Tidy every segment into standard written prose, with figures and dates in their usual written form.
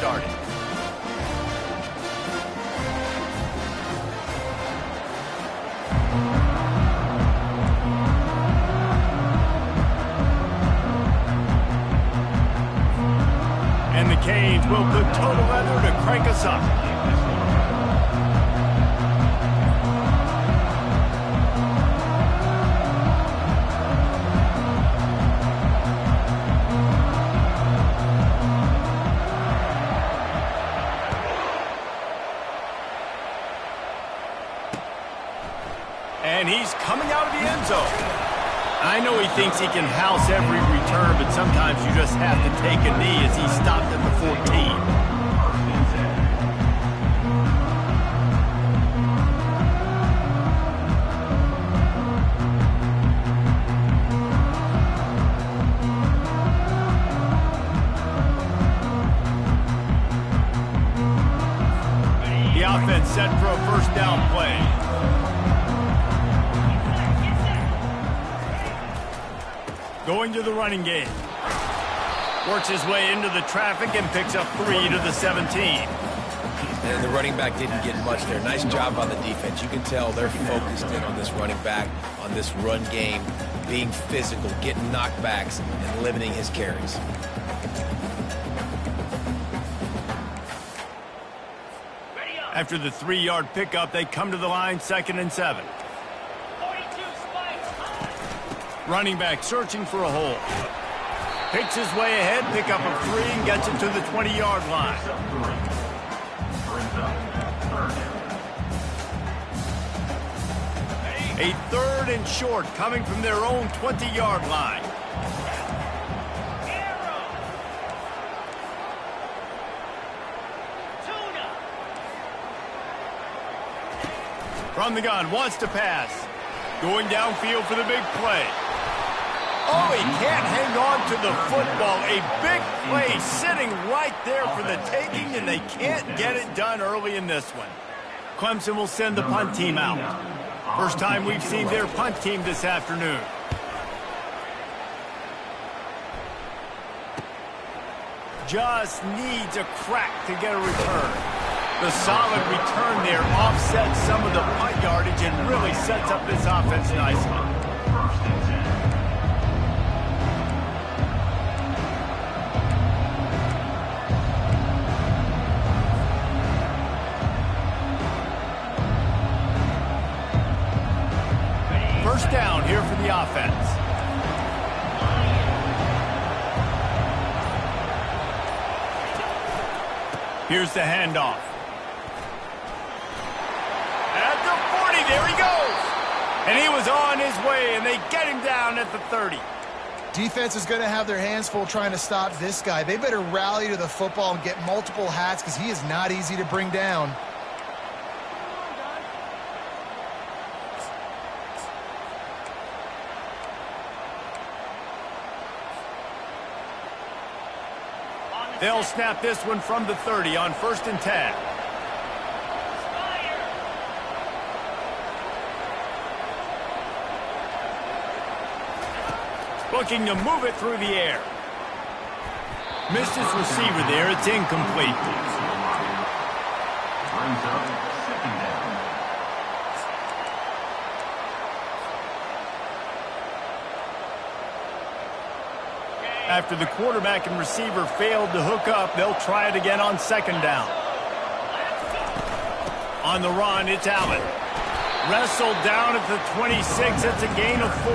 started. And the Canes will put total leather to crank us up. And he's coming out of the end zone. I know he thinks he can house every return, but sometimes you just have to take a knee as he stopped at the 14. The offense set for a first down play. Going to the running game. Works his way into the traffic and picks up 3 to the 17. And the running back didn't get much there. Nice job on the defense. You can tell they're focused in on this running back, on this run game, being physical, getting knockbacks, and limiting his carries. After the 3-yard pickup, they come to the line, 2nd and 7. Running back searching for a hole. Picks his way ahead, pick up a 3, and gets it to the 20-yard line. A 3rd and short coming from their own 20-yard line. From the gun, wants to pass. Going downfield for the big play. Oh, he can't hang on to the football. A big play sitting right there for the taking, and they can't get it done early in this one. Clemson will send the punt team out. First time we've seen their punt team this afternoon. Just needs a crack to get a return. The solid return there offsets some of the punt yardage and really sets up this offense nicely. First down here for the offense. Here's the handoff. At the 40, there he goes. And he was on his way, and they get him down at the 30. Defense is going to have their hands full trying to stop this guy. They better rally to the football and get multiple hats because he is not easy to bring down. They'll snap this one from the 30 on 1st and 10. Looking to move it through the air. Missed his receiver there. It's incomplete. After the quarterback and receiver failed to hook up, they'll try it again on 2nd down. On the run, it's Allen. Wrestled down at the 26. It's a gain of 4.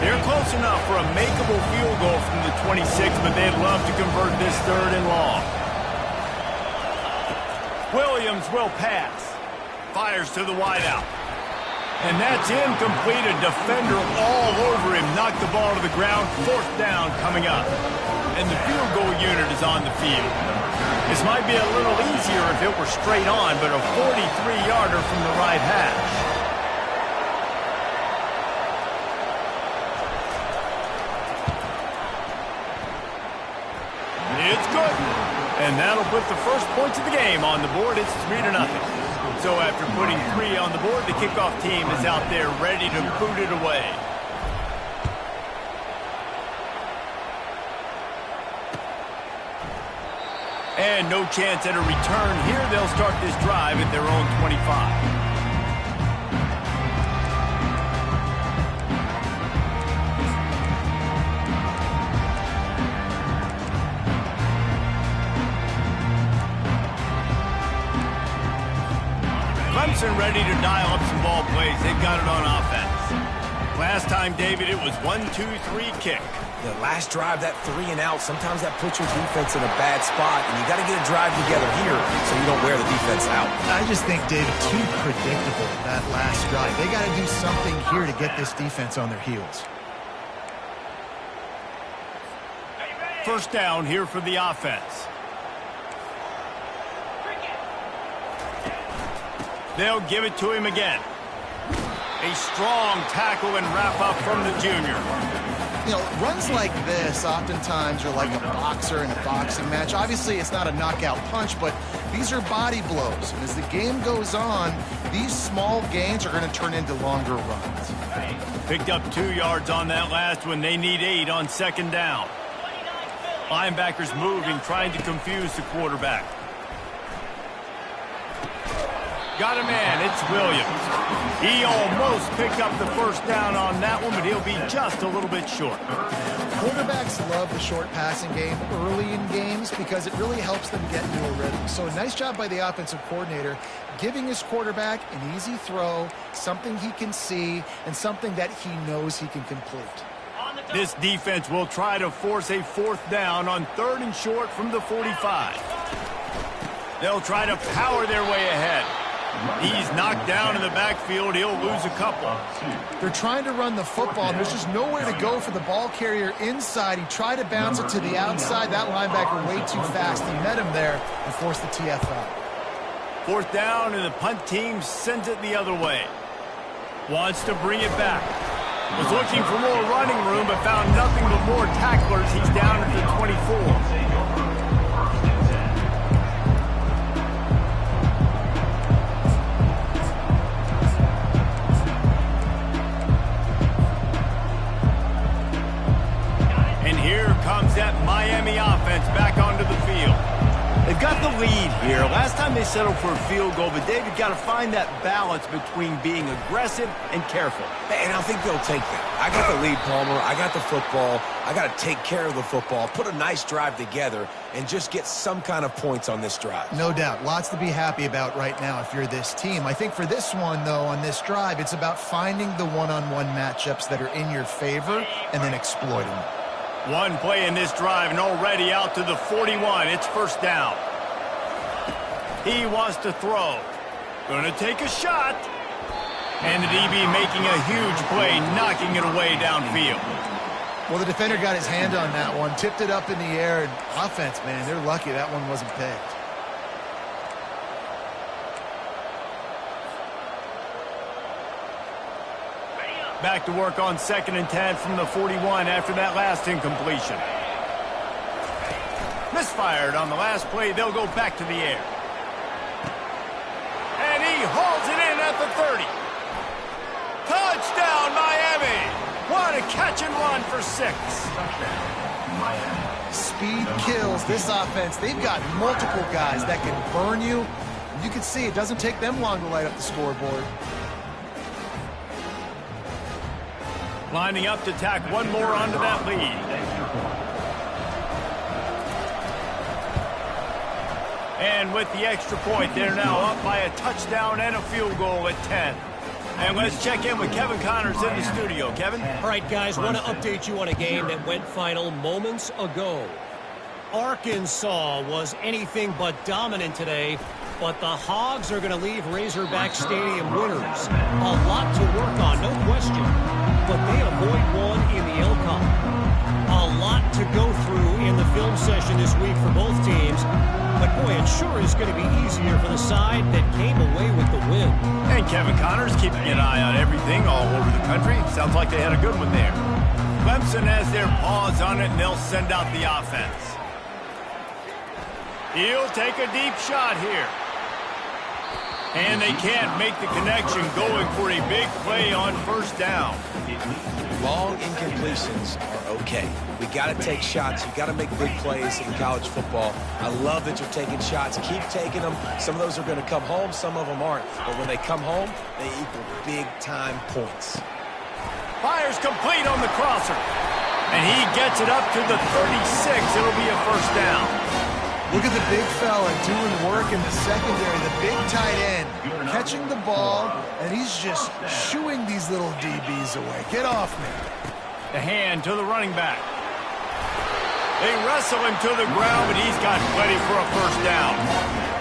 They're close enough for a makeable field goal from the 26, but they'd love to convert this 3rd and long. Williams will pass. Fires to the wideout. And that's incomplete. A defender all over him. Knocked the ball to the ground. 4th down coming up. And the field goal unit is on the field. This might be a little easier if it were straight on, but a 43-yarder from the right hash. It's good. And that'll put the first points of the game on the board. It's 3-0. So after putting 3 on the board, the kickoff team is out there ready to boot it away. And no chance at a return here. They'll start this drive at their own 25. Clemson ready to dial up some ball plays. They've got it on offense. Last time, David, it was 1-2-3 kick. The last drive, that 3 and out, sometimes that puts your defense in a bad spot, and you got to get a drive together here so you don't wear the defense out. I just think, David, too predictable, that last drive. They got to do something here to get this defense on their heels. First down here for the offense. They'll give it to him again. A strong tackle and wrap up from the junior. You know, runs like this oftentimes are like a boxer in a boxing match. Obviously, it's not a knockout punch, but these are body blows. And as the game goes on, these small gains are going to turn into longer runs. Picked up 2 yards on that last one. They need 8 on second down. Linebackers moving, trying to confuse the quarterback. Got a man, it's Williams. He almost picked up the first down on that one, but he'll be just a little bit short. Quarterbacks love the short passing game early in games because it really helps them get into a rhythm. So a nice job by the offensive coordinator giving his quarterback an easy throw, something he can see, and something that he knows he can complete. This defense will try to force a fourth down on 3rd and short from the 45. They'll try to power their way ahead. He's knocked down in the backfield. He'll lose a couple. They're trying to run the football, and there's just nowhere to go for the ball carrier inside. He tried to bounce it to the outside. That linebacker way too fast. He met him there and forced the TF out. 4th down, and the punt team sends it the other way. Wants to bring it back. Was looking for more running room, but found nothing but more tacklers. He's down at the 24. That Miami offense back onto the field. They've got the lead here. Last time they settled for a field goal, but David got to find that balance between being aggressive and careful. And I think they'll take that. I got the lead, Palmer. I got the football. I got to take care of the football, put a nice drive together, and just get some kind of points on this drive. No doubt. Lots to be happy about right now if you're this team. I think for this one, though, on this drive, it's about finding the one-on-one matchups that are in your favor and then exploiting them. One play in this drive and already out to the 41. It's first down. He wants to throw. Going to take a shot. And the DB making a huge play, knocking it away downfield. Well, the defender got his hand on that one, tipped it up in the air. And offense, man, they're lucky that one wasn't picked. Back to work on 2nd and 10 from the 41 after that last incompletion. Misfired on the last play. They'll go back to the air. And he hauls it in at the 30. Touchdown, Miami! What a catch and run for 6. Speed kills this offense. They've got multiple guys that can burn you. You can see it doesn't take them long to light up the scoreboard. Lining up to tack one more onto that lead. And with the extra point, they're now up by a touchdown and a field goal at 10. And let's check in with Kevin Connors in the studio. Kevin? All right, guys, want to update you on a game that went final moments ago. Arkansas was anything but dominant today, but the Hogs are going to leave Razorback Stadium winners. A lot to work on, no question, but they avoid one in the LCON. A lot to go through in the film session this week for both teams, but boy, it sure is going to be easier for the side that came away with the win. And Kevin Connors keeping an eye on everything all over the country. Sounds like they had a good one there. Clemson has their paws on it, and they'll send out the offense. He'll take a deep shot here. And they can't make the connection, going for a big play on first down. Long incompletions are okay. We got to take shots. You got to make big plays in college football. I love that you're taking shots. Keep taking them. Some of those are going to come home. Some of them aren't. But when they come home, they equal big-time points. Fires complete on the crosser. And he gets it up to the 36. It'll be a first down. Look at the big fella doing work in the secondary, the big tight end, catching the ball, and he's just shooing these little DBs away. Get off me. The hand to the running back. They wrestle him to the ground, but he's got plenty for a first down.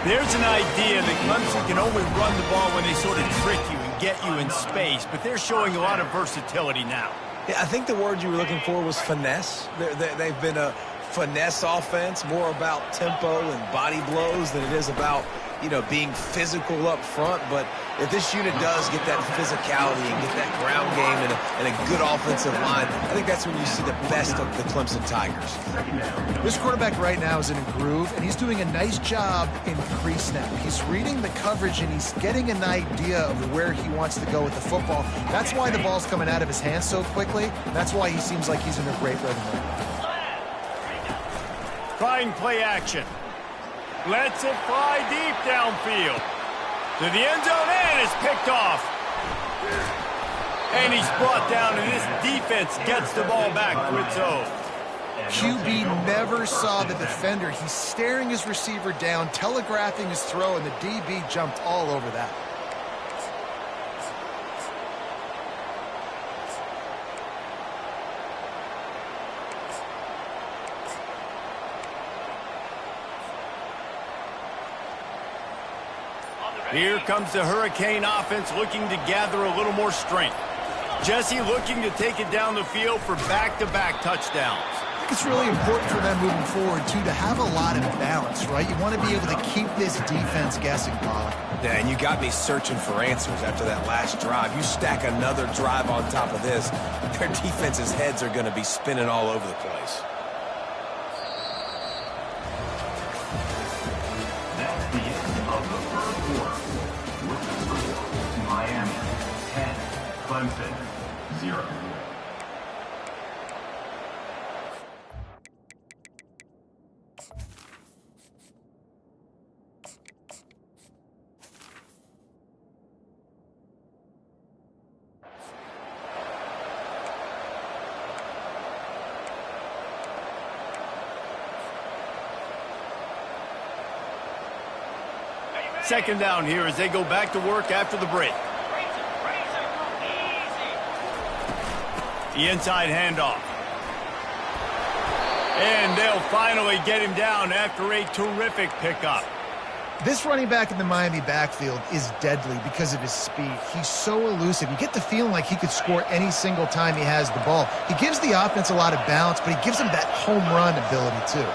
There's an idea that Clemson can only run the ball when they sort of trick you and get you in space, but they're showing a lot of versatility now. Yeah, I think the word you were looking for was finesse. They've been a finesse offense, more about tempo and body blows than it is about, being physical up front. But if this unit does get that physicality and get that ground game and a good offensive line, I think that's when you see the best of the Clemson Tigers. This quarterback right now is in a groove, and he's doing a nice job in pre-snap. He's reading the coverage, and he's getting an idea of where he wants to go with the football. That's why the ball's coming out of his hands so quickly. That's why he seems like he's in a great rhythm right now. Trying play action. Lets it fly deep downfield. To the end zone, and it's picked off. And he's brought down, and this defense gets the ball back to its own. QB never saw the defender. He's staring his receiver down, telegraphing his throw, and the DB jumped all over that. Here comes the Hurricane offense looking to gather a little more strength. Jesse looking to take it down the field for back-to-back touchdowns. I think it's really important for them moving forward, too, to have a lot of balance, right? You want to be able to keep this defense guessing, Bob. Yeah, and you got me searching for answers after that last drive. You stack another drive on top of this, their defense's heads are going to be spinning all over the place. That's the end of the first quarter. With the score, Miami 10, Clemson 0. Second down here as they go back to work after the break. The inside handoff. And they'll finally get him down after a terrific pickup. This running back in the Miami backfield is deadly because of his speed. He's so elusive. You get the feeling like he could score any single time he has the ball. He gives the offense a lot of balance, but he gives them that home run ability, too.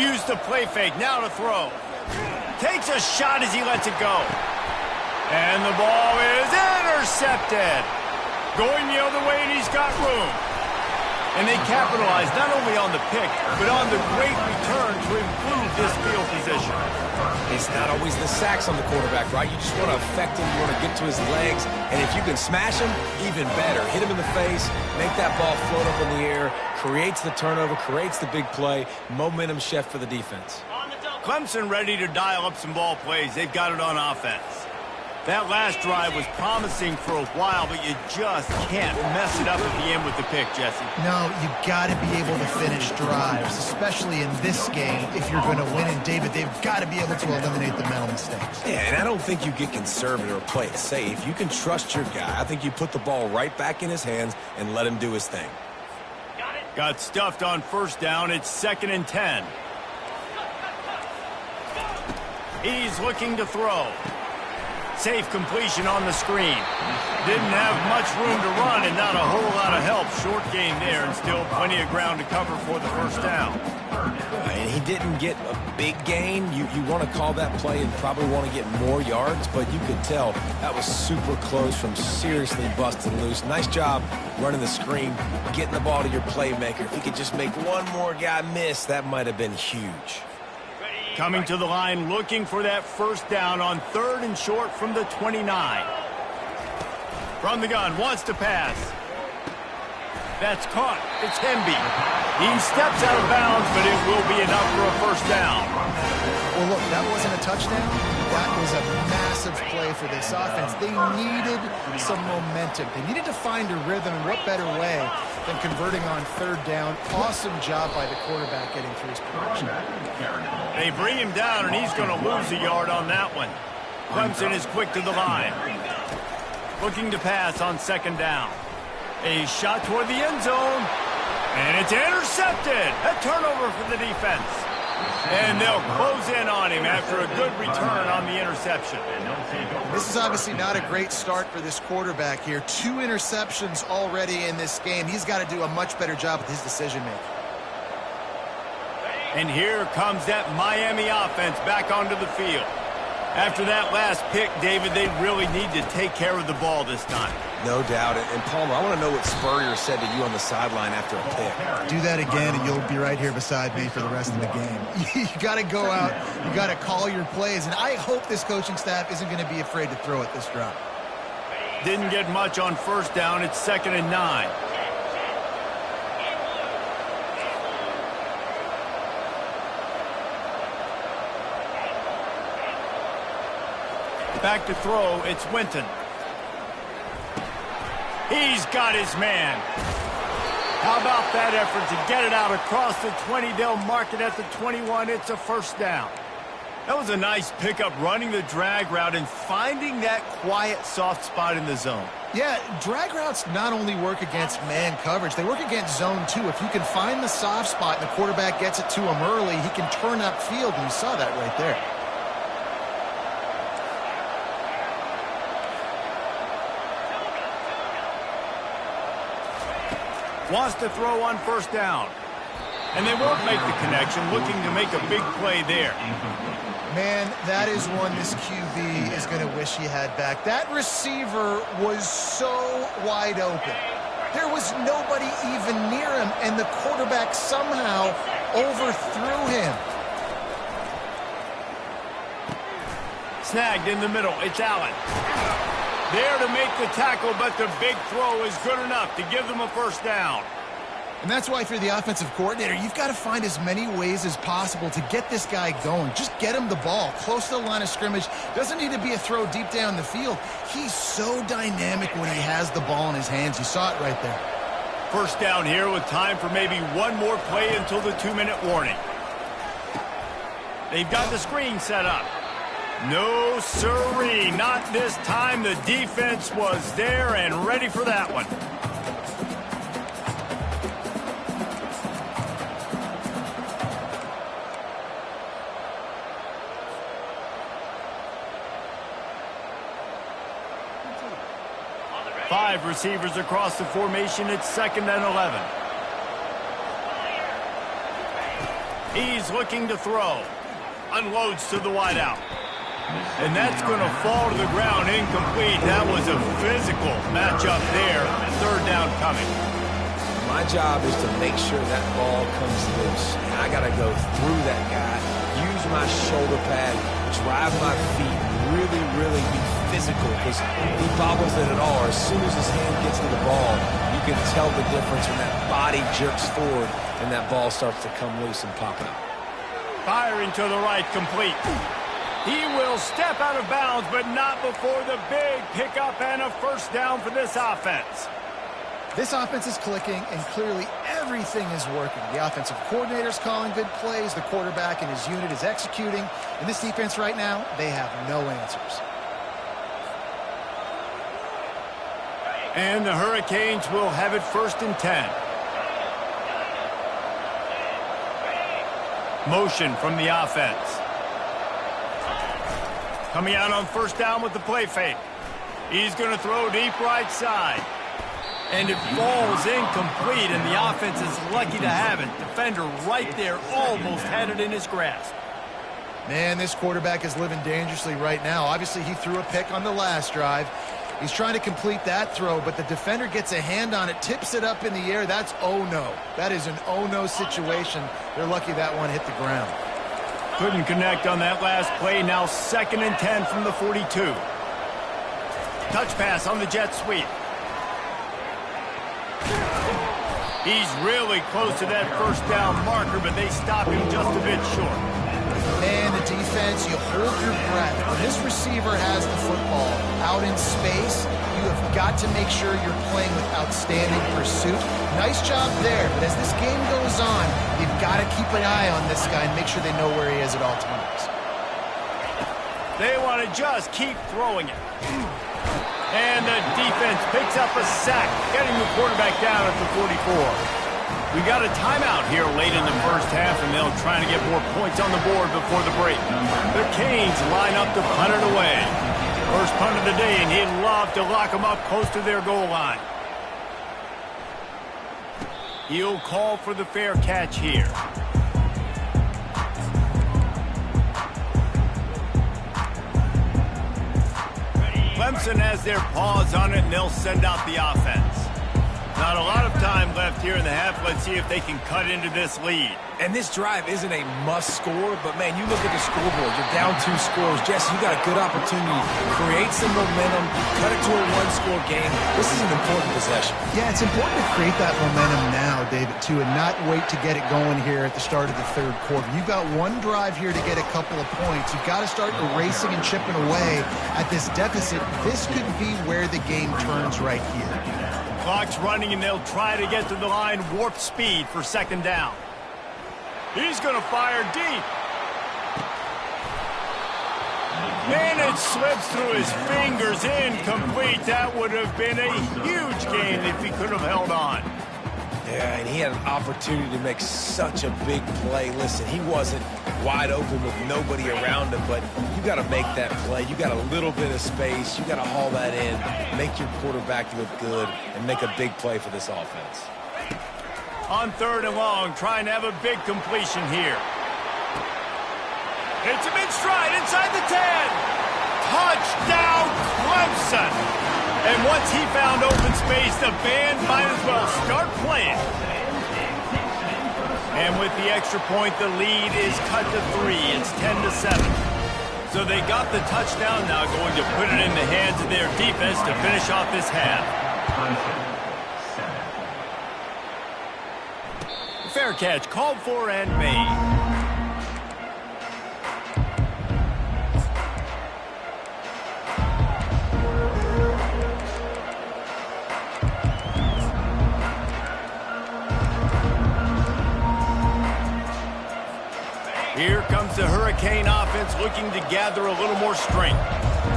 Use the play fake. Now to throw. Takes a shot as he lets it go. And the ball is intercepted. Going the other way, and he's got room. And they capitalize not only on the pick, but on the great return to improve this field position. It's not always the sacks on the quarterback, right? You just want to affect him. You want to get to his legs. And if you can smash him, even better. Hit him in the face, make that ball float up in the air, creates the turnover, creates the big play, momentum shift for the defense. Clemson ready to dial up some ball plays. They've got it on offense. That last drive was promising for a while, but you just can't mess it up at the end with the pick, Jesse. No, you got to be able to finish drives, especially in this game. If you're going to win, and David, they've got to be able to eliminate the mental mistakes. Yeah, and I don't think you get conservative or play it safe. You can trust your guy. I think you put the ball right back in his hands and let him do his thing. Got stuffed on first down. It's 2nd and 10. He's looking to throw. Safe completion on the screen. Didn't have much room to run and not a whole lot of help. Short gain there and still plenty of ground to cover for the first down. And he didn't get a big gain. You want to call that play and probably want to get more yards, but you could tell that was super close from seriously busted loose. Nice job running the screen, getting the ball to your playmaker. If he could just make one more guy miss, that might have been huge. Coming to the line, looking for that first down on 3rd and short from the 29. From the gun, wants to pass. That's caught. It's Hemby. He steps out of bounds, but it will be enough for a first down. Well, look, that wasn't a touchdown. That was a massive play for this offense. They needed some momentum. They needed to find a rhythm, and what better way than converting on 3rd down. Awesome job by the quarterback getting through his progression. They bring him down, and he's going to lose a yard on that one. Clemson is quick to the line. Looking to pass on 2nd down. A shot toward the end zone, and it's intercepted. A turnover for the defense. And they'll close in on him after a good return on the interception. This is obviously not a great start for this quarterback here. 2 interceptions already in this game. He's got to do a much better job with his decision-making. And here comes that Miami offense back onto the field. After that last pick, David, they really need to take care of the ball this time. No doubt. And Palmer, I want to know what Spurrier said to you on the sideline after a pick. Do that again, and you'll be right here beside me for the rest of the game. You got to go out. You got to call your plays, and I hope this coaching staff isn't going to be afraid to throw it this drive. Didn't get much on 1st down. It's 2nd and 9. Back to throw, it's Winton. He's got his man. How about that effort to get it out across the 20? They'll mark it at the 21. It's a first down. That was a nice pickup, running the drag route and finding that quiet, soft spot in the zone. Yeah, drag routes not only work against man coverage, they work against zone too. If you can find the soft spot and the quarterback gets it to him early, he can turn upfield, and you saw that right there. Wants to throw on 1st down. And they won't make the connection, looking to make a big play there. Man, that is one this QB is going to wish he had back. That receiver was so wide open. There was nobody even near him, and the quarterback somehow overthrew him. Snagged in the middle. It's Allen. There to make the tackle, but the big throw is good enough to give them a first down. And that's why, if you're the offensive coordinator, you've got to find as many ways as possible to get this guy going. Just get him the ball close to the line of scrimmage. Doesn't need to be a throw deep down the field. He's so dynamic when he has the ball in his hands. You saw it right there. First down here with time for maybe one more play until the 2-minute warning. They've got the screen set up. No siree, not this time. The defense was there and ready for that one. Five receivers across the formation. It's 2nd and 11. He's looking to throw. Unloads to the wideout. And that's going to fall to the ground incomplete. That was a physical matchup there. 3rd down coming. My job is to make sure that ball comes loose. And I got to go through that guy, use my shoulder pad, drive my feet, really be physical, because he bobbles it at all. As soon as his hand gets to the ball, you can tell the difference when that body jerks forward and that ball starts to come loose and pop out. Firing to the right, complete. He will step out of bounds, but not before the big pickup and a first down for this offense. This offense is clicking, and clearly everything is working. The offensive coordinator's calling good plays. The quarterback and his unit is executing. And this defense right now, they have no answers. And the Hurricanes will have it 1st and 10. Motion from the offense. Coming out on 1st down with the play fake. He's going to throw deep right side. And it falls incomplete, and the offense is lucky to have it. Defender right there almost had it in his grasp. Man, this quarterback is living dangerously right now. Obviously, he threw a pick on the last drive. He's trying to complete that throw, but the defender gets a hand on it, tips it up in the air. That's oh-no. That is an oh-no situation. They're lucky that one hit the ground. Couldn't connect on that last play. Now 2nd and 10 from the 42. Touch pass on the jet sweep. He's really close to that first down marker, but they stop him just a bit short. Man, the defense, you hold your breath. When this receiver has the football out in space, you have got to make sure you're playing with outstanding pursuit. Nice job there, but as this game goes on, you've got to keep an eye on this guy and make sure they know where he is at all times. They want to just keep throwing it. And the defense picks up a sack, getting the quarterback down at the 44. We got a timeout here late in the first half, and they'll try to get more points on the board before the break. The Canes line up to punt it away. First punt of the day, and he'd love to lock them up close to their goal line. He'll call for the fair catch here. Clemson has their paws on it, and they'll send out the offense. Not a lot of time left here in the half. Let's see if they can cut into this lead. And this drive isn't a must score, but, man, you look at the scoreboard. You're down 2 scores. Jesse, you got a good opportunity to create some momentum, cut it to a 1-score game. This is an important possession. Yeah, it's important to create that momentum now, David, too, and not wait to get it going here at the start of the third quarter. You've got one drive here to get a couple of points. You've got to start erasing and chipping away at this deficit. This could be where the game turns right here. Clock's running, and they'll try to get to the line warp speed for 2nd down. He's going to fire deep. And it slips through his fingers, incomplete. That would have been a huge gain if he could have held on. Yeah, and he had an opportunity to make such a big play. Listen, he wasn't wide open with nobody around him, but you got to make that play. You got a little bit of space. You got to haul that in, make your quarterback look good, and make a big play for this offense. On 3rd and long, trying to have a big completion here. Hits him in stride inside the 10. Touchdown, Clemson. And once he found open space, the band might as well start playing. And with the extra point, the lead is cut to 3. It's 10-7. So they got the touchdown, now going to put it in the hands of their defense to finish off this half. Fair catch called for and made. Here comes the Hurricane offense looking to gather a little more strength.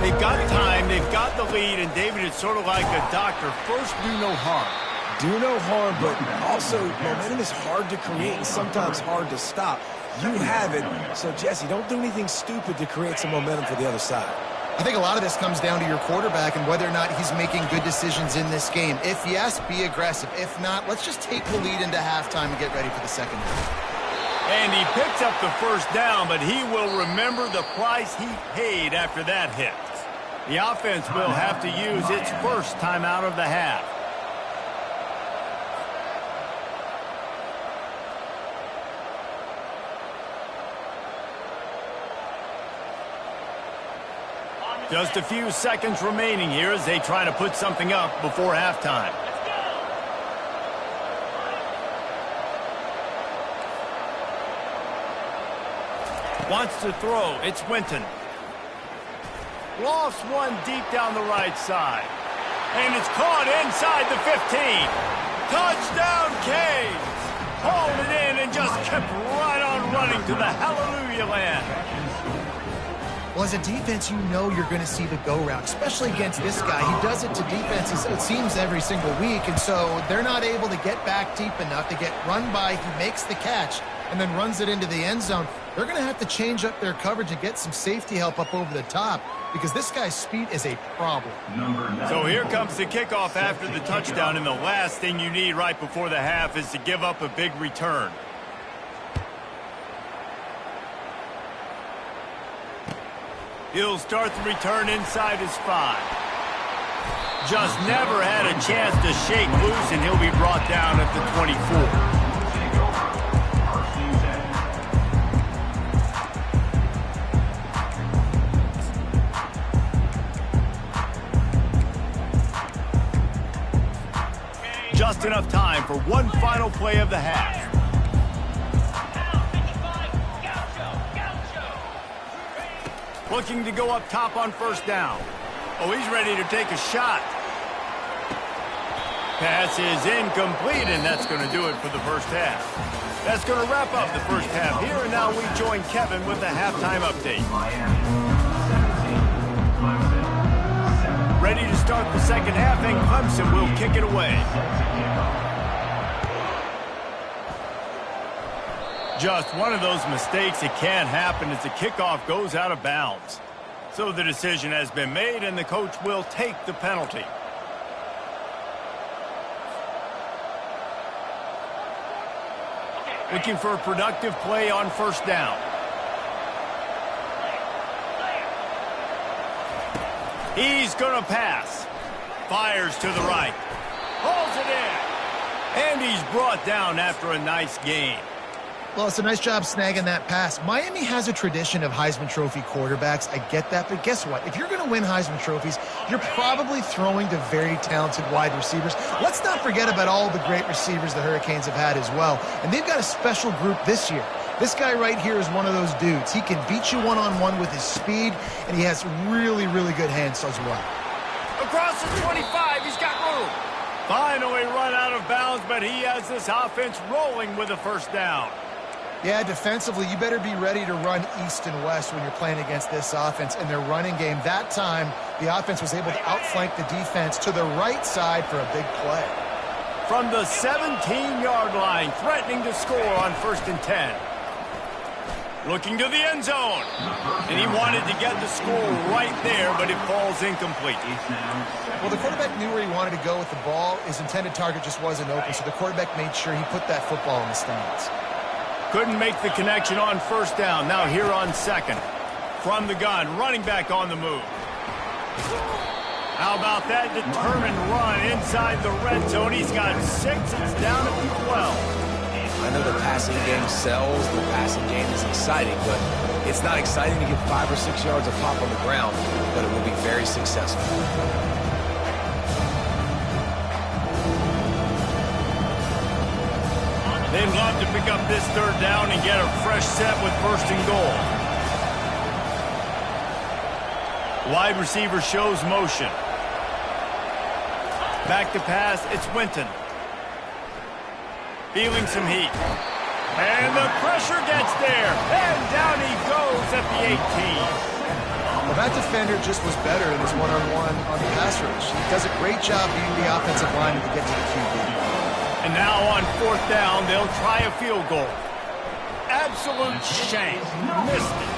They've got time, they've got the lead, and David, it's sort of like a doctor. First, do no harm. Do no harm, but also momentum is hard to create and sometimes hard to stop. You have it, so Jesse, don't do anything stupid to create some momentum for the other side. I think a lot of this comes down to your quarterback and whether or not he's making good decisions in this game. If yes, be aggressive. If not, let's just take the lead into halftime and get ready for the second half. And he picks up the first down, but he will remember the price he paid after that hit. The offense will have to use its first timeout of the half. Just a few seconds remaining here as they try to put something up before halftime. Wants to throw. It's Winton. Lofts one deep down the right side. And it's caught inside the 15. Touchdown, Canes! Hauled it in and just kept right on running to the hallelujah land. Well, as a defense, you know you're going to see the go route, especially against this guy. He does it to defenses, it seems, every single week, and so they're not able to get back deep enough to get run by. He makes the catch and then runs it into the end zone. They're going to have to change up their coverage and get some safety help up over the top because this guy's speed is a problem. So here comes the kickoff after the touchdown, and the last thing you need right before the half is to give up a big return. He'll start the return inside his 5. Just never had a chance to shake loose, and he'll be brought down at the 24. Just enough time for one final play of the half. Looking to go up top on first down. Oh, he's ready to take a shot. Pass is incomplete, and that's going to do it for the first half. That's going to wrap up the first half here, and now we join Kevin with the halftime update. Miami 17, Clemson 7. Ready to start the second half, and Clemson will kick it away. Just one of those mistakes that can happen as the kickoff goes out of bounds. So the decision has been made, and the coach will take the penalty. Looking for a productive play on first down. He's going to pass. Fires to the right. Pulls it in. And he's brought down after a nice gain. Well, it's a nice job snagging that pass. Miami has a tradition of Heisman Trophy quarterbacks. I get that, but guess what? If you're going to win Heisman Trophies, you're probably throwing to very talented wide receivers. Let's not forget about all the great receivers the Hurricanes have had as well. And they've got a special group this year. This guy right here is one of those dudes. He can beat you one-on-one with his speed, and he has really, really good hands as well. Across the 25, he's got room. Finally run out of bounds, but he has this offense rolling with a first down. Yeah, defensively, you better be ready to run east and west when you're playing against this offense. In their running game, that time, the offense was able to outflank the defense to the right side for a big play. From the 17-yard line, threatening to score on 1st and 10. Looking to the end zone. And he wanted to get the score right there, but it falls incomplete. Well, the quarterback knew where he wanted to go with the ball. His intended target just wasn't open, so the quarterback made sure he put that football in the stands. Couldn't make the connection on first down. Now here on second. From the gun, running back on the move. How about that determined run inside the red zone? He's got 6. It's down at 12. I know the passing game sells. The passing game is exciting, but it's not exciting to get 5 or 6 yards of pop on the ground, but it will be very successful. They'd love to pick up this third down and get a fresh set with 1st and goal. Wide receiver shows motion. Back to pass, it's Winton. Feeling some heat. And the pressure gets there. And down he goes at the 18. Well, that defender just was better in his one-on-one on the pass rush. He does a great job beating the offensive lineman to get to the QB. And now on 4th down, they'll try a field goal. Absolute shank. Missed it.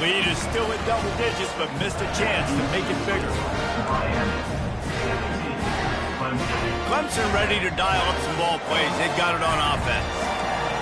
Lead is still at double digits, but missed a chance to make it bigger. Clemson ready to dial up some ball plays. They've got it on offense.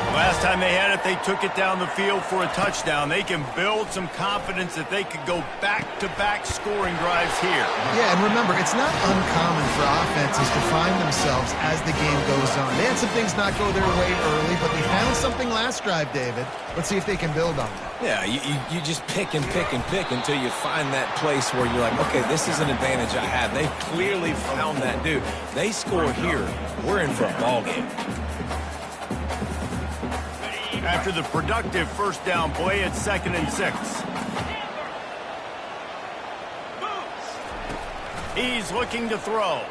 Last time they had it, they took it down the field for a touchdown. They can build some confidence that they could go back-to-back scoring drives here. Yeah, and remember, it's not uncommon for offenses to find themselves as the game goes on. They had some things not go their way early, but they found something last drive, David. Let's see if they can build on that. Yeah, you just pick and pick and pick until you find that place where you're like, okay, this is an advantage I have. They clearly found that dude. They score here, we're in for a ball game. After the productive first down play, it's 2nd and 6. He's looking to throw.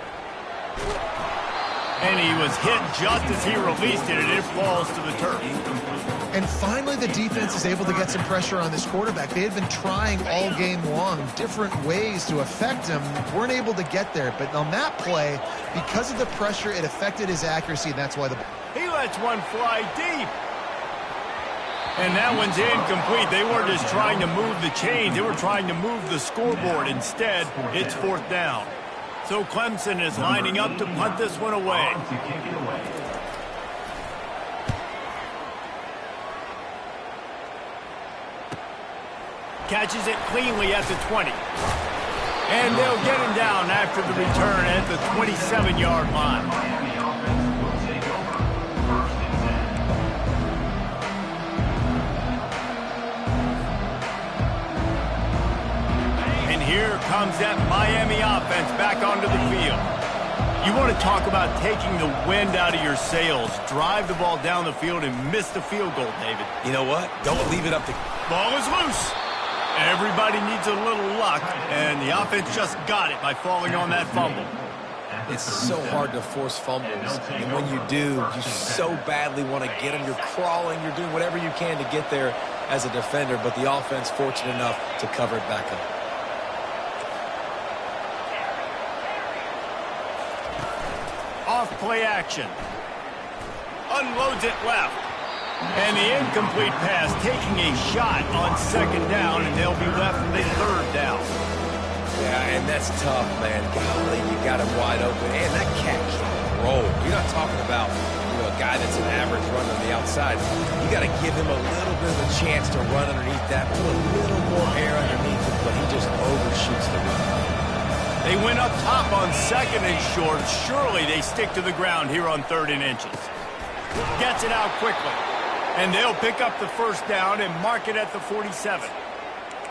And he was hit just as he released it, and it falls to the turf. And finally, the defense is able to get some pressure on this quarterback. They had been trying all game long different ways to affect him. Weren't able to get there. But on that play, because of the pressure, it affected his accuracy, and that's why he lets one fly deep. And that one's incomplete. They weren't just trying to move the chains. They were trying to move the scoreboard. Instead, it's 4th down. So Clemson is lining up to punt this one away. Catches it cleanly at the 20. And they'll get him down after the return at the 27-yard line. Here comes that Miami offense back onto the field. You want to talk about taking the wind out of your sails. Drive the ball down the field and miss the field goal, David. You know what? Don't leave it up to... Ball is loose. Everybody needs a little luck, and the offense just got it by falling on that fumble. It's so hard to force fumbles, and when you do, you so badly want to get them. You're crawling, you're doing whatever you can to get there as a defender, but the offense fortunate enough to cover it back up. Off play action. Unloads it left. And the incomplete pass taking a shot on second down, and they'll be left with a third down. Yeah, and that's tough, man. Golly, you got him wide open. And that cat can roll. You're not talking about, a guy that's an average runner on the outside. You got to give him a little bit of a chance to run underneath that, put a little more air underneath it, but he just overshoots the run. They went up top on second and short. Surely they stick to the ground here on 3rd and inches. Gets it out quickly. And they'll pick up the first down and mark it at the 47.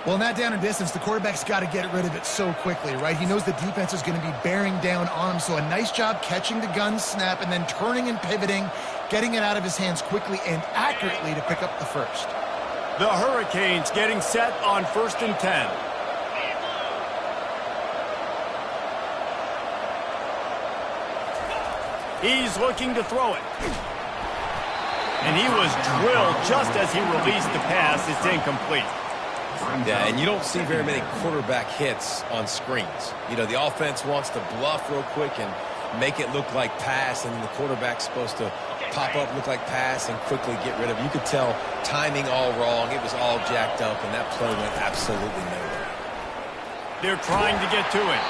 Well, in that down and distance, the quarterback's got to get rid of it so quickly, right? He knows the defense is going to be bearing down on him, so a nice job catching the gun snap and then turning and pivoting, getting it out of his hands quickly and accurately to pick up the first. The Hurricanes getting set on 1st and 10. He's looking to throw it. And he was drilled just as he released the pass. It's incomplete. Yeah, and you don't see very many quarterback hits on screens. The offense wants to bluff real quick and make it look like pass, and the quarterback's supposed to pop up, look like pass, and quickly get rid of it. You could tell timing all wrong. It was all jacked up, and that play went absolutely nowhere. They're trying to get to it.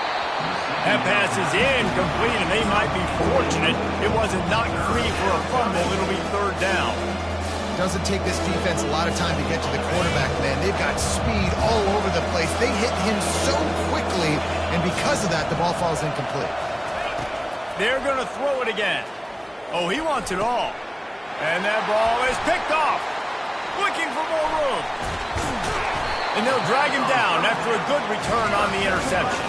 That pass is incomplete, and they might be fortunate it wasn't knocked free for a fumble. It'll be 3rd down. Doesn't take this defense a lot of time to get to the quarterback, man. They've got speed all over the place. They hit him so quickly, and because of that, the ball falls incomplete. They're going to throw it again. Oh, he wants it all. And that ball is picked off. Looking for more room. And they'll drag him down after a good return on the interception.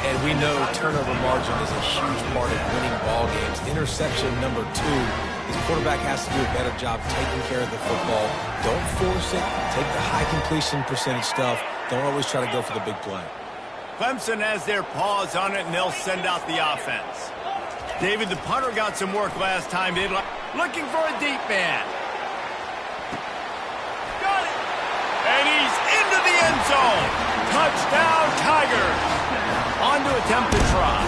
And we know turnover margin is a huge part of winning ball games. Interception number 2. His quarterback has to do a better job taking care of the football. Don't force it. Take the high completion percentage stuff. Don't always try to go for the big play. Clemson has their paws on it, and they'll send out the offense. David, the punter got some work last time. Looking for a deep man. Got it. And he's into the end zone. Touchdown, Tigers. On to attempt to try.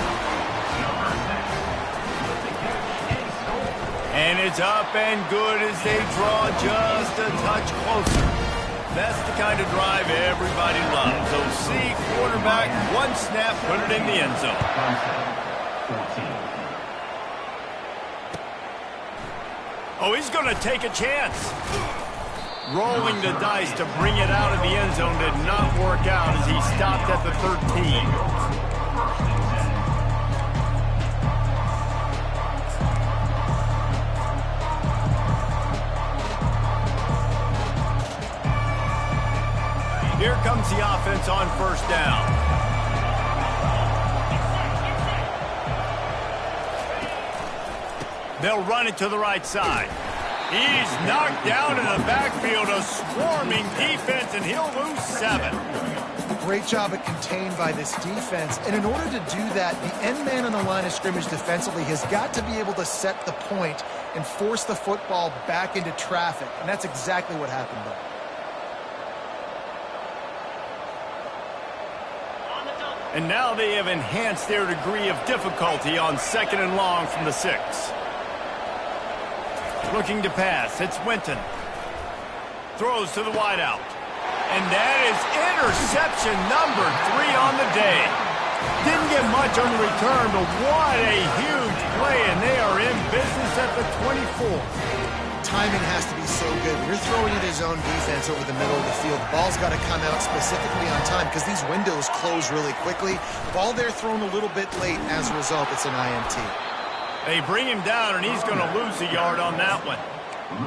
And it's up and good as they draw just a touch closer. That's the kind of drive everybody loves. OC quarterback, one snap, put it in the end zone. Oh, he's going to take a chance. Rolling the dice to bring it out of the end zone did not work out as he stopped at the 13. Here comes the offense on 1st down. They'll run it to the right side. He's knocked down in the backfield, a swarming defense, and he'll lose 7. Great job at contained by this defense. And in order to do that, the end man on the line of scrimmage defensively has got to be able to set the point and force the football back into traffic. And that's exactly what happened there. And now they have enhanced their degree of difficulty on 2nd and long from the 6. Looking to pass. It's Winton. Throws to the wideout. And that is interception number 3 on the day. Didn't get much on the return, but what a huge play, and they are in business at the 24. Timing has to be so good. When you're throwing it his own defense over the middle of the field, the ball's got to come out specifically on time because these windows close really quickly. Ball there thrown a little bit late. As a result, it's an INT. They bring him down, and he's going to lose a yard on that one.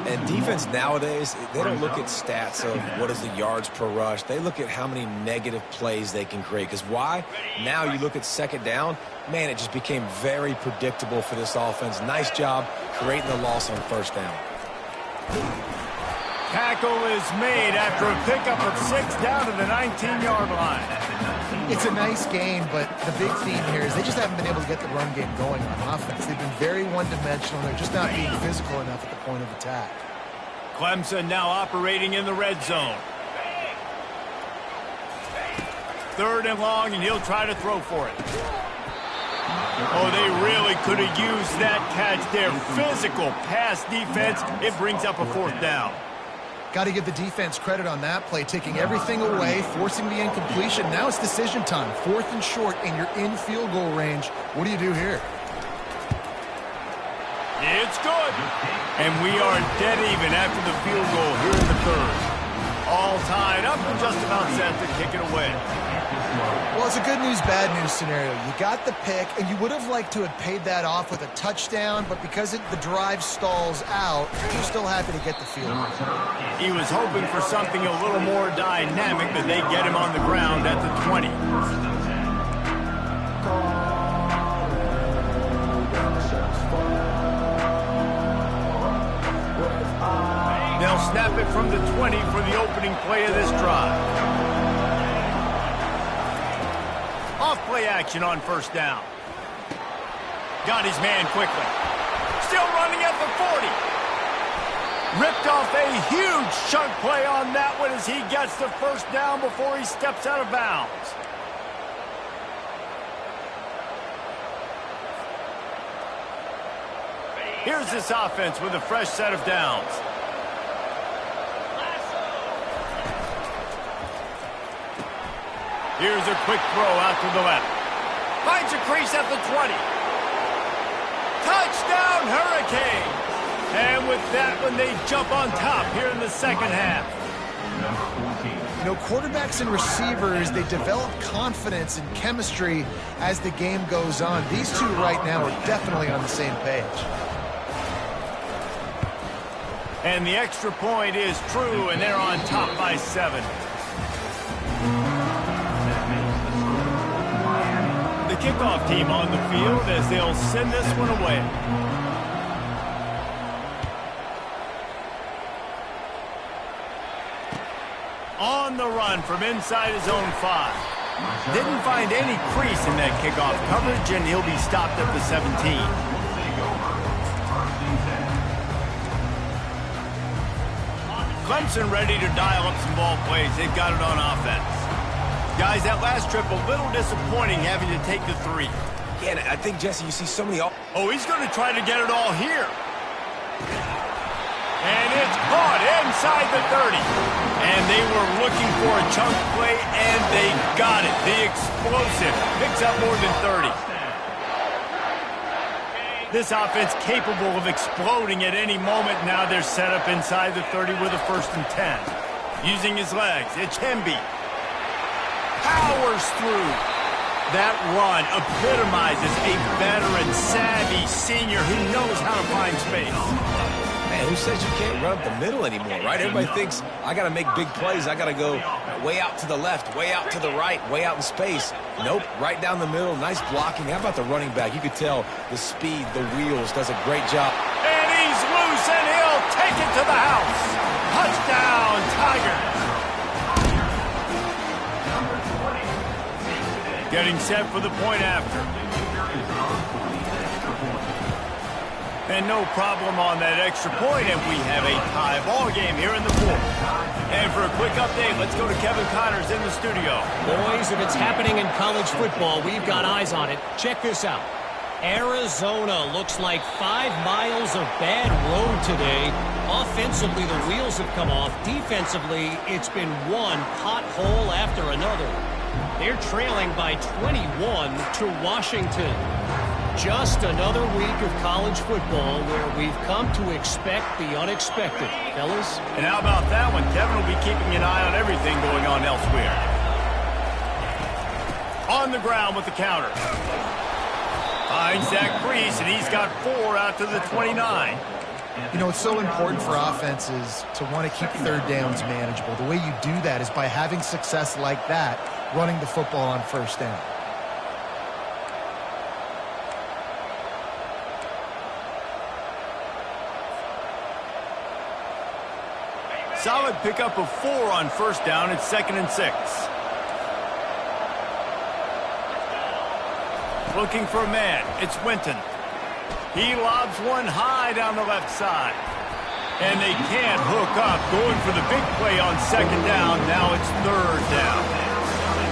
And defense nowadays, they don't look at stats of what is the yards per rush. They look at how many negative plays they can create. Because why? Now you look at second down, man, it just became very predictable for this offense. Nice job creating the loss on first down. Tackle is made after a pickup of 6 down to the 19-yard line. It's a nice game, but the big theme here is they just haven't been able to get the run game going on offense. They've been very one-dimensional. They're just not being physical enough at the point of attack. Clemson now operating in the red zone. 3rd and long, and he'll try to throw for it. Oh, they really could have used that catch there. Physical pass defense. It brings up a 4th down. Got to give the defense credit on that play, taking everything away, forcing the incompletion. Now it's decision time. 4th and short, and you're in field goal range. What do you do here? It's good. And we are dead even after the field goal here in the 3rd. All tied up and just about set to kick it away. Well, it's a good news, bad news scenario. You got the pick, and you would have liked to have paid that off with a touchdown, but because the drive stalls out, you're still happy to get the field goal. He was hoping for something a little more dynamic, but they get him on the ground at the 20. They'll snap it from the 20 for the opening play of this drive. Off-play action on first down. Got his man quickly. Still running at the 40. Ripped off a huge chunk play on that one as he gets the first down before he steps out of bounds. Here's this offense with a fresh set of downs. Here's a quick throw out to the left. Finds a crease at the 20. Touchdown, Hurricane! And with that one, they jump on top here in the second half. You know, quarterbacks and receivers, they develop confidence and chemistry as the game goes on. These two right now are definitely on the same page. And the extra point is true, and they're on top by 7. The kickoff team on the field as they'll send this one away. On the run from inside his own 5. Didn't find any crease in that kickoff coverage, and he'll be stopped at the 17. Clemson ready to dial up some ball plays. They've got it on offense. Guys, that last trip a little disappointing having to take the 3. Yeah, and I think, Jesse, you see so many... Oh, he's going to try to get it all here. And it's caught inside the 30. And they were looking for a chunk play, and they got it. The explosive picks up more than 30. This offense capable of exploding at any moment. Now they're set up inside the 30 with a 1st and 10. Using his legs, it's Hemby. Powers through. That run epitomizes a veteran, savvy senior who knows how to find space. Man, who says you can't run up the middle anymore, right? Everybody thinks, I got to make big plays. I got to go way out to the left, way out to the right, way out in space. Nope, right down the middle. Nice blocking. How about the running back? You could tell the speed, the wheels, does a great job. And he's loose, and he'll take it to the house. Touchdown, Tigers. Getting set for the point after. And no problem on that extra point, and we have a tie ball game here in the 4th. And for a quick update, let's go to Kevin Connors in the studio. Boys, if it's happening in college football, we've got eyes on it. Check this out. Arizona looks like 5 miles of bad road today. Offensively, the wheels have come off. Defensively, it's been one pothole after another. They're trailing by 21 to Washington. Just another week of college football where we've come to expect the unexpected, fellas. And how about that one? Kevin will be keeping an eye on everything going on elsewhere. On the ground with the counter. Finds that crease, and he's got 4 out to the 29. You know, it's so important for offenses to want to keep third downs manageable. The way you do that is by having success like that, running the football on first down. Solid pickup of 4 on first down. It's 2nd and 6. Looking for a man. It's Winton. He lobs one high down the left side. And they can't hook up. Going for the big play on 2nd down. Now it's 3rd down.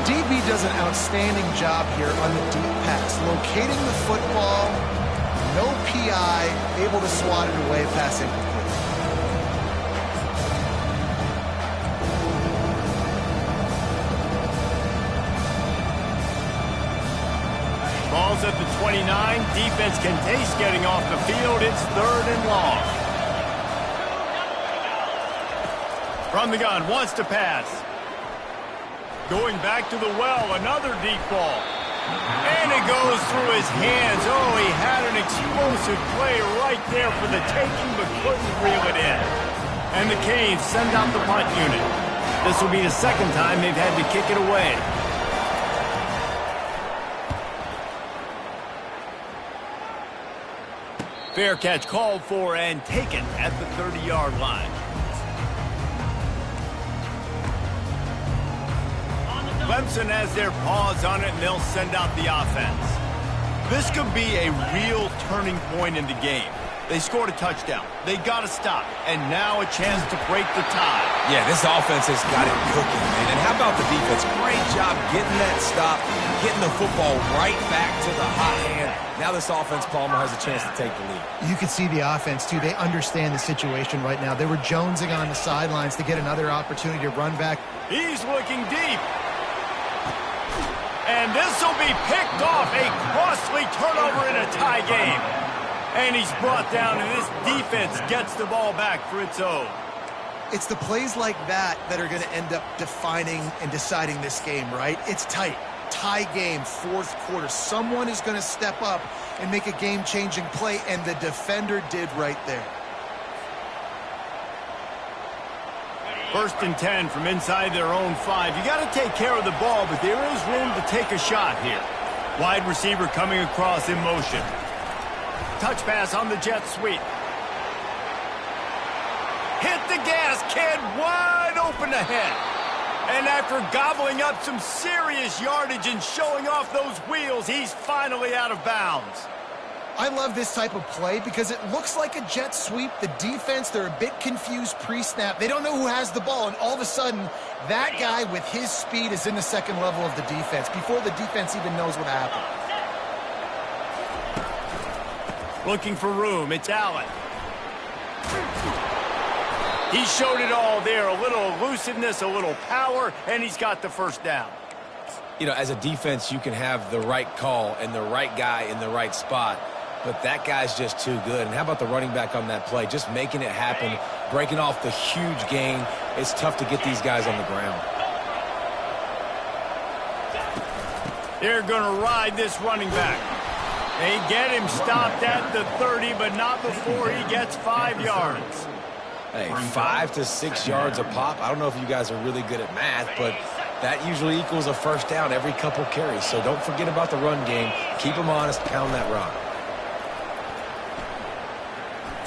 DB does an outstanding job here on the deep pass. Locating the football, no PI, able to swat it away, pass incomplete. Ball's at the 29. Defense can taste getting off the field. It's 3rd and long. From the gun, wants to pass. Going back to the well, another deep ball. And it goes through his hands. Oh, he had an explosive play right there for the taking, but couldn't reel it in. And the Canes send out the punt unit. This will be the 2nd time they've had to kick it away. Fair catch called for and taken at the 30-yard line. Clemson has their paws on it, and they'll send out the offense. This could be a real turning point in the game. They scored a touchdown. They got to stop. And now a chance to break the tie. Yeah, this offense has got it cooking, man. And how about the defense? Great job getting that stop, getting the football right back to the hot hand. Now this offense, Palmer, has a chance to take the lead. You can see the offense, too. They understand the situation right now. They were jonesing on the sidelines to get another opportunity to run back. He's looking deep. And this will be picked off. A costly turnover in a tie game. And he's brought down, and this defense gets the ball back for its own. It's the plays like that that are going to end up defining and deciding this game, right? It's tight. Tie game, 4th quarter. Someone is going to step up and make a game-changing play, and the defender did right there. 1st and 10 from inside their own 5. You got to take care of the ball, but there is room to take a shot here. Wide receiver coming across in motion. Touch pass on the jet sweep. Hit the gas, kid. Wide open ahead. And after gobbling up some serious yardage and showing off those wheels, he's finally out of bounds. I love this type of play because it looks like a jet sweep. The defense, they're a bit confused pre-snap. They don't know who has the ball, and all of a sudden, that guy with his speed is in the 2nd level of the defense before the defense even knows what happened. Looking for room. It's Allen. He showed it all there. A little elusiveness, a little power, and he's got the 1st down. You know, as a defense, you can have the right call and the right guy in the right spot, but that guy's just too good. And how about the running back on that play? Just making it happen, breaking off the huge gain. It's tough to get these guys on the ground. They're going to ride this running back. They get him stopped at the 30, but not before he gets 5 yards. Hey, 5 to 6 yards a pop. I don't know if you guys are really good at math, but that usually equals a 1st down every couple carries. So don't forget about the run game. Keep them honest, pound that rock.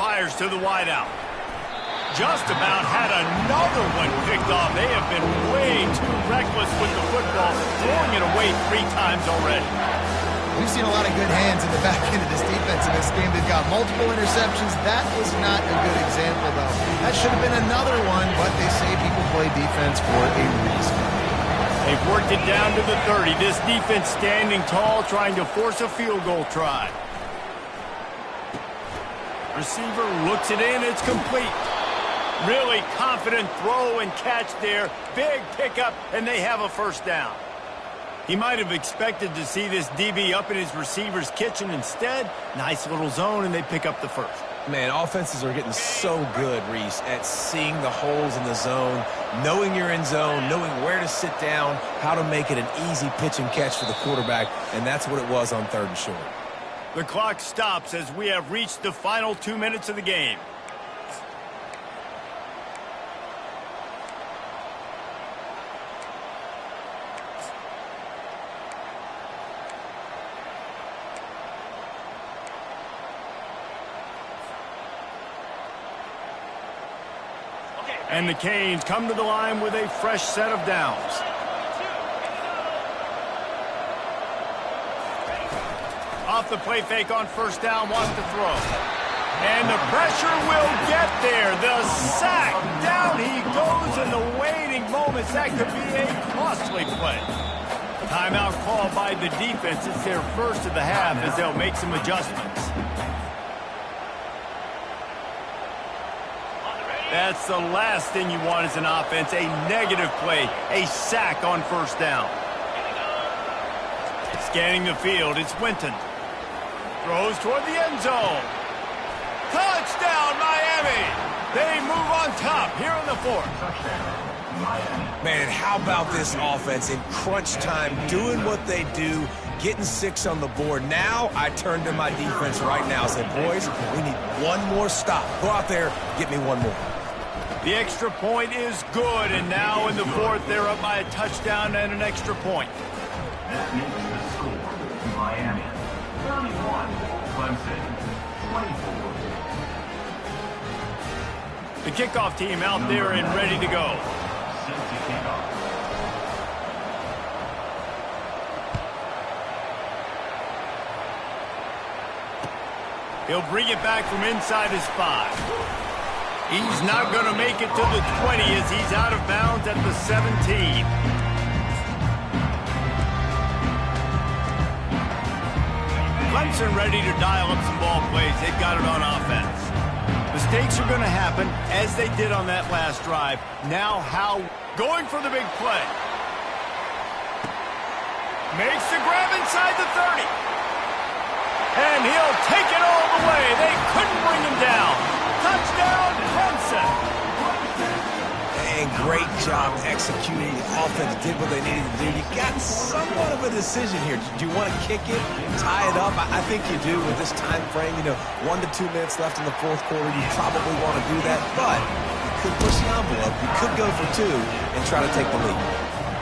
Fires to the wideout. Just about had another one picked off. They have been way too reckless with the football, throwing it away 3 times already. We've seen a lot of good hands in the back end of this defense in this game. They've got multiple interceptions. That was not a good example, though. That should have been another one, but they say people play defense for a reason. They've worked it down to the 30. This defense standing tall, trying to force a field goal try. Receiver looks it in. It's complete. Really confident throw and catch there. Big pickup, and they have a 1st down. He might have expected to see this DB up in his receiver's kitchen. Instead, nice little zone, and they pick up the 1st. Man, offenses are getting so good, Reese, at seeing the holes in the zone, knowing you're in zone, knowing where to sit down, how to make it an easy pitch and catch for the quarterback, and that's what it was on 3rd and short. The clock stops as we have reached the final 2 minutes of the game. And the Canes come to the line with a fresh set of downs. Off the play fake on first down, wants to throw. And the pressure will get there. The sack. Down he goes in the waiting moments. That could be a costly play. Timeout called by the defense. It's their first of the half as they'll make some adjustments. That's the last thing you want as an offense. A negative play. A sack on first down. Scanning the field, it's Winton. Throws toward the end zone. Touchdown, Miami! They move on top here in the fourth. Man, how about this offense in crunch time, doing what they do, getting 6 on the board. Now I turn to my defense right now and say, boys, we need one more stop. Go out there, get me one more. The extra point is good, and now in the fourth, they're up by a touchdown and an extra point. That makes the score Miami 31, Clemson 24. The kickoff team out there and ready to go. Set to kickoff. He'll bring it back from inside his 5. He's not going to make it to the 20 as he's out of bounds at the 17. Clemson ready to dial up some ball plays. They've got it on offense. Mistakes are going to happen, as they did on that last drive. Now how? Going for the big play. Makes the grab inside the 30. And he'll take it all the way. They couldn't bring him down. Touchdown, Clemson. And great job executing. The offense did what they needed to do. You got somewhat of a decision here. Do you want to kick it, tie it up? I think you do with this time frame. 1 to 2 minutes left in the fourth quarter. You probably want to do that, but you could push the envelope. You could go for 2 and try to take the lead.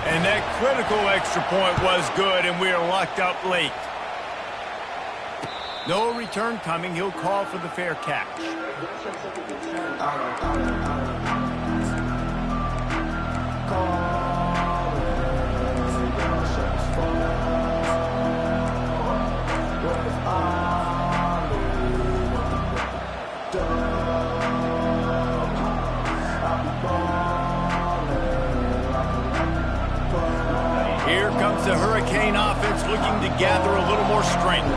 And that critical extra point was good, and we are locked up late. No return coming. He'll call for the fair catch. Here comes the Hurricane offense looking to gather a little more strength.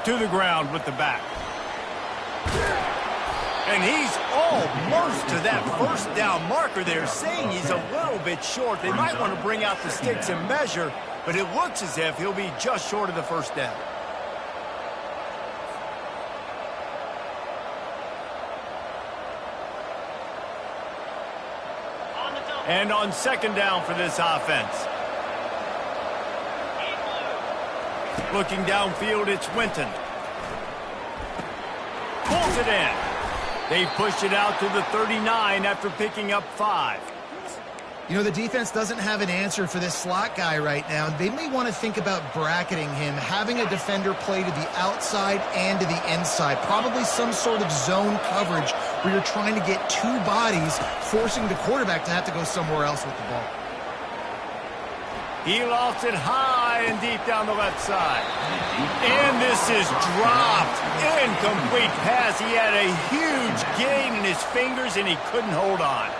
To the ground with the back. And he's almost to that first down marker there, saying he's a little bit short. They might want to bring out the sticks and measure, but it looks as if he'll be just short of the first down. And on second down for this offense. Looking downfield, it's Winton. Pulls it in. They push it out to the 39 after picking up 5. The defense doesn't have an answer for this slot guy right now. They may want to think about bracketing him, having a defender play to the outside and to the inside. Probably some sort of zone coverage where you're trying to get 2 bodies, forcing the quarterback to have to go somewhere else with the ball. He lofts it high and deep down the left side. And this is dropped. Incomplete pass. He had a huge gain in his fingers, and he couldn't hold on.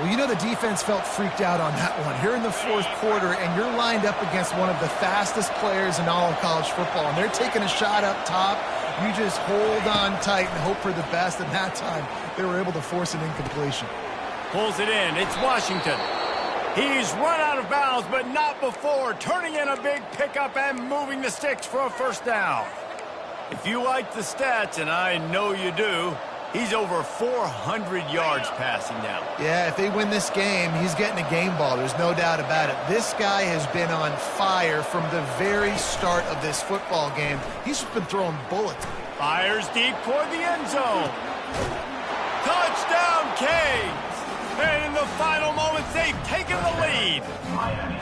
Well, the defense felt freaked out on that one. Here in the fourth quarter, and you're lined up against one of the fastest players in all of college football, and they're taking a shot up top. You just hold on tight and hope for the best, and that time they were able to force an incompletion. Pulls it in. It's Washington. He's run out of bounds, but not before turning in a big pickup and moving the sticks for a first down. If you like the stats, and I know you do, he's over 400 yards passing now. Yeah, if they win this game, he's getting a game ball. There's no doubt about it. This guy has been on fire from the very start of this football game. He's just been throwing bullets. Fires deep toward the end zone. Touchdown, Canes! And in the final moments, they've taken the lead. Miami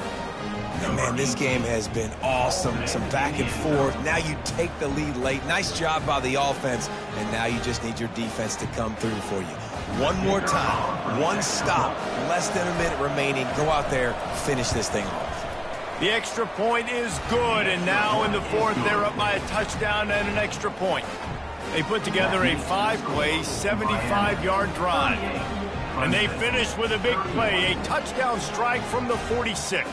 And man, this game has been awesome. Some back and forth. Now you take the lead late. Nice job by the offense. And now you just need your defense to come through for you. One more time. One stop. Less than a minute remaining. Go out there, finish this thing off. The extra point is good, and now in the fourth, they're up by a touchdown and an extra point. They put together a 5-play, 75-yard drive. And they finish with a big play, a touchdown strike from the 46.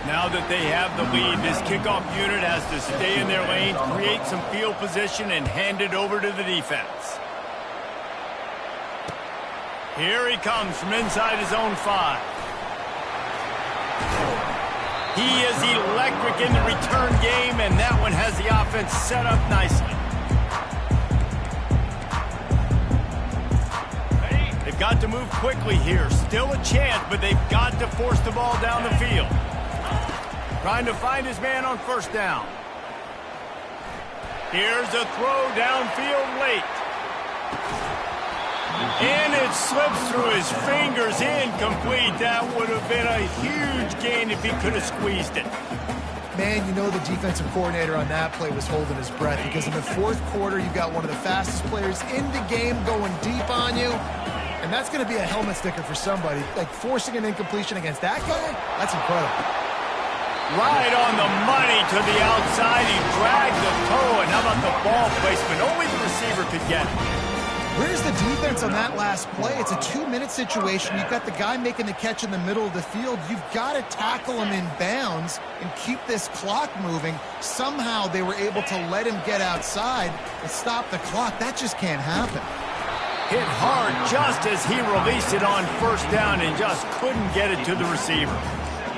Now that they have the lead, this kickoff unit has to stay in their lane, create some field position, and hand it over to the defense. Here he comes from inside his own 5. He is electric in the return game, and that one has the offense set up nicely. They've got to move quickly here. Still a chance, but they've got to force the ball down the field. Trying to find his man on first down. Here's a throw downfield late. And it slips through his fingers, incomplete. That would have been a huge gain if he could have squeezed it. Man, you know the defensive coordinator on that play was holding his breath, because in the fourth quarter, you've got one of the fastest players in the game going deep on you. And that's going to be a helmet sticker for somebody. Like, forcing an incompletion against that guy, that's incredible. Right on the money to the outside. He dragged the toe, and how about the ball placement? Only the receiver could get it. Where's the defense on that last play? It's a 2-minute situation. You've got the guy making the catch in the middle of the field. You've got to tackle him in bounds and keep this clock moving. Somehow they were able to let him get outside and stop the clock. That just can't happen. Hit hard just as he released it on first down and just couldn't get it to the receiver.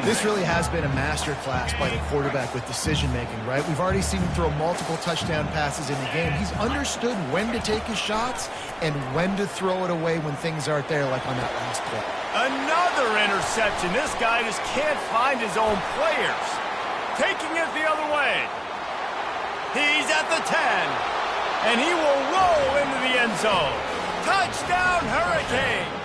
This really has been a masterclass by the quarterback with decision-making, right? We've already seen him throw multiple touchdown passes in the game. He's understood when to take his shots and when to throw it away when things aren't there, like on that last play. Another interception. This guy just can't find his own players. Taking it the other way. He's at the 10, and he will roll into the end zone. Touchdown, Hurricanes!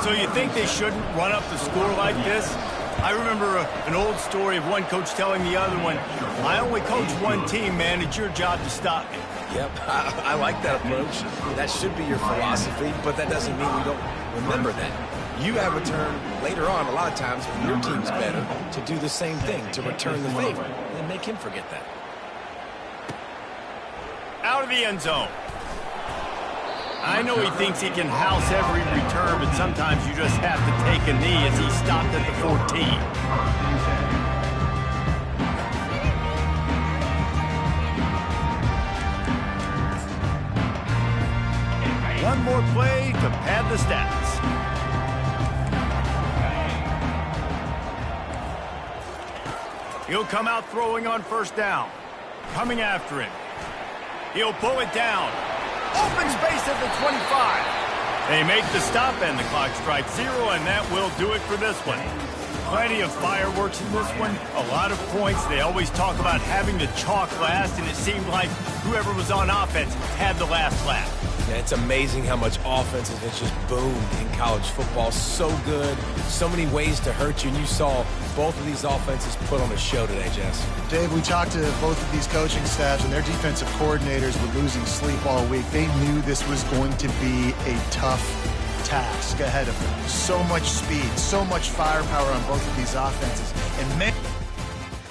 So you think they shouldn't run up the score like this? I remember an old story of one coach telling the other one, I only coach one team, man. It's your job to stop me. Yep, I like that approach. That should be your philosophy, but that doesn't mean we don't remember that. You have a turn later on, a lot of times, when your team's better, to do the same thing, to return the favor, and make him forget that. Out of the end zone. I know he thinks he can house every return, but sometimes you just have to take a knee as he stopped at the 14. One more play to pad the stats. He'll come out throwing on first down. Coming after him. He'll pull it down. Open space at the 25. They make the stop, and the clock strikes 0, and that will do it for this one. Plenty of fireworks in this one, a lot of points. They always talk about having the chalk last, and it seemed like whoever was on offense had the last laugh. Yeah, it's amazing how much offense has just boomed in college football. So good, so many ways to hurt you, and you saw both of these offenses put on a show today, Jess. Dave, we talked to both of these coaching staffs, and their defensive coordinators were losing sleep all week. They knew this was going to be a tough task ahead of them. So much speed, so much firepower on both of these offenses. And man,